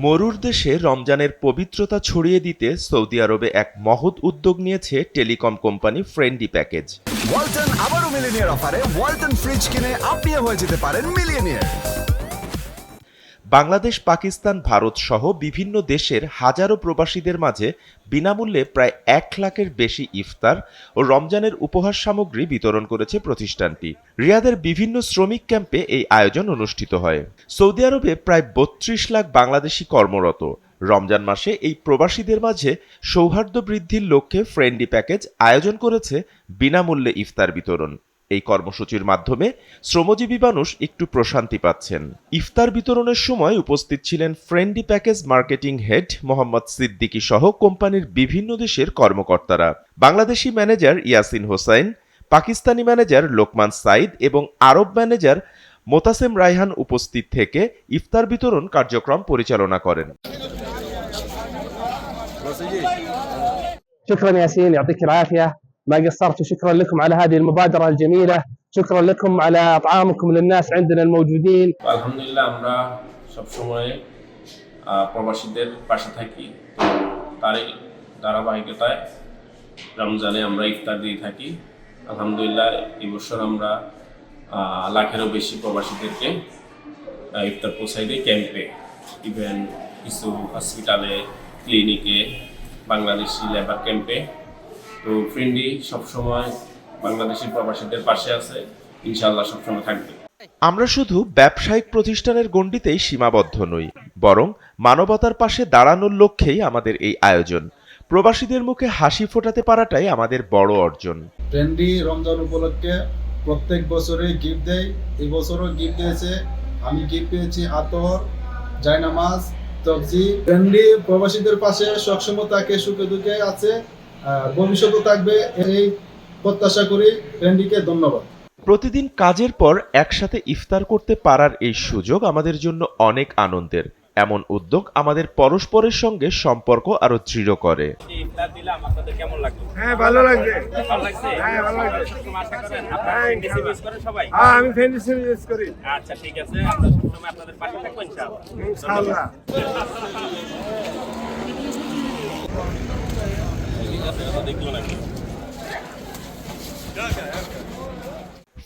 মরুর দেশে রমজানের পবিত্রতা ছড়িয়ে দিতে সৌদি আরবে এক মহৎ উদ্যোগ নিয়েছে telecom company friendly package. Walton আবারও মিলিয়নিয়ার অফারে ওয়ালটন ফ্রিজ কিনে আপনিও হয়ে যেতে পারেন মিলিয়নিয়ার। বাংলাদেশ, পাকিস্তান, ভারত সহ বিভিন্ন দেশের হাজারো প্রবাসীদের মাঝে বিনামূল্যে প্রায় 1 লাখের বেশি ইফতার ও রমজানের উপহার সামগ্রী বিতরণ করেছে প্রতিষ্ঠানটি। রিয়াদের বিভিন্ন শ্রমিক ক্যাম্পে এই আয়োজন অনুষ্ঠিত হয়। সৌদি আরবে প্রায় 32 লাখ বাংলাদেশি কর্মরত। রমজান মাসে এই প্রবাসীদের মাঝে সৌহার্দ্য বৃদ্ধির লক্ষ্যে ফ্রেন্ডলি প্যাকেজ আয়োজন করেছে বিনামূল্যে ইফতার বিতরণ। এই কর্মসূচির মাধ্যমে শ্রমজীবী মানুষ একটু প্রশান্তি পাচ্ছেন। ইফতার বিতরণের সময় উপস্থিত ছিলেন friendly package marketing head Mohammad Siddiqui সহ কোম্পানির বিভিন্ন দেশের কর্মকর্তারা। বাংলাদেশি ম্যানেজার ইয়াসিন হোসাইন, পাকিস্তানি ম্যানেজার লোকমান সাইদ এবং আরব ম্যানেজার মোতাসেম রায়হান উপস্থিত থেকে ইফতার বিতরণ কার্যক্রম পরিচালনা করেন। شكرا ياسين، يعطيك العافية، ما قصرتوا. شكرا لكم على هذه المبادرة الجميلة، شكرا لكم على إطعامكم للناس عندنا الموجودين। আলহামদুলিল্লাহ আমরা সবসময় প্রবাসীদের পাশে থাকি। তারই ধারাবাহিকতায় রমজানে আমরা ইফতার দিয়ে থাকি। আলহামদুলিল্লাহ এবছর আমরা লাখেরও বেশি প্রবাসীদেরকে ইফতার পৌঁছাই দিই ক্যাম্পে, ইভেন কিছু হসপিটালে, ক্লিনিকে, বাংলাদেশি লেবার ক্যাম্পে। তো ফ্রেন্ডলি সবসময় বাংলাদেশি প্রবাসীদের পাশে আছে, ইনশাআল্লাহ সবসময় থাকবে। আমরা শুধু ব্যবসায়িক প্রতিষ্ঠানের গণ্ডিতেই সীমাবদ্ধ নই, বরং মানবতার পাশে দাঁড়ানোর লক্ষ্যেই আমাদের এই আয়োজন। প্রবাসীদের মুখে হাসি ফোটাতে পারাটাই আমাদের বড় অর্জন। ফ্রেন্ডলি রমজান উপলক্ষে প্রত্যেক বছরই গিফট দেয়। এই বছরও গিফট দিয়েছে। আমি গিফট পেয়েছি আতর, জায়নামাজ, সবজি। ফ্রেন্ডলি প্রবাসীদের পাশে সবসময় তাকে সুখে দুঃখে আছে, ভবিষ্যতে থাকবে এই প্রত্যাশা করি। ফ্রেন্ডলিকে ধন্যবাদ। প্রতিদিন কাজের পর একসাথে ইফতার করতে পারার এই সুযোগ আমাদের জন্য অনেক আনন্দের। এমন উদ্যোগ আমাদের পরস্পরের সঙ্গে সম্পর্ক আরো দৃঢ় করে। ইফতার দিলাম, আপনাদের কেমন লাগলো? হ্যাঁ, ভালো লাগছে। ভালো লাগছে? হ্যাঁ, ভালো লাগছে। আশা করেন আপনারা ফ্রেন্ডলি ইউজ করেন সবাই? হ্যাঁ, আমি ফ্রেন্ডলি ইউজ করি। আচ্ছা, ঠিক আছে, আমরা সবসময় আপনাদের পাশে থাকবো ইনশাআল্লাহ। ইনশাআল্লাহ।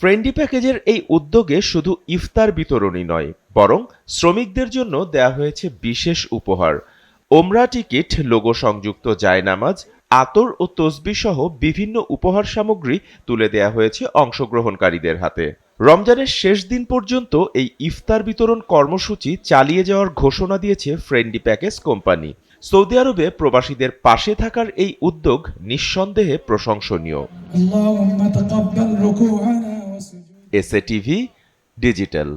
ফ্রেন্ডলি প্যাকেজের এই উদ্যোগে শুধু ইফতার বিতরণই নয়, বরং শ্রমিকদের জন্য দেয়া হয়েছে বিশেষ উপহার। ওমরা টিকিট, লোগো সংযুক্ত জায়নামাজ, আতর ও তসবিহ সহ বিভিন্ন উপহার সামগ্রী তুলে দেয়া হয়েছে অংশগ্রহণকারীদের হাতে। রমজানের শেষ দিন পর্যন্ত এই ইফতার বিতরণ কর্মসূচি চালিয়ে যাওয়ার ঘোষণা দিয়েছে ফ্রেন্ডলি প্যাকেজ কোম্পানি। সৌদি আরবে প্রবাসীদের পাশে থাকার এই উদ্যোগ নিঃসন্দেহে প্রশংসনীয়। SA TV digital.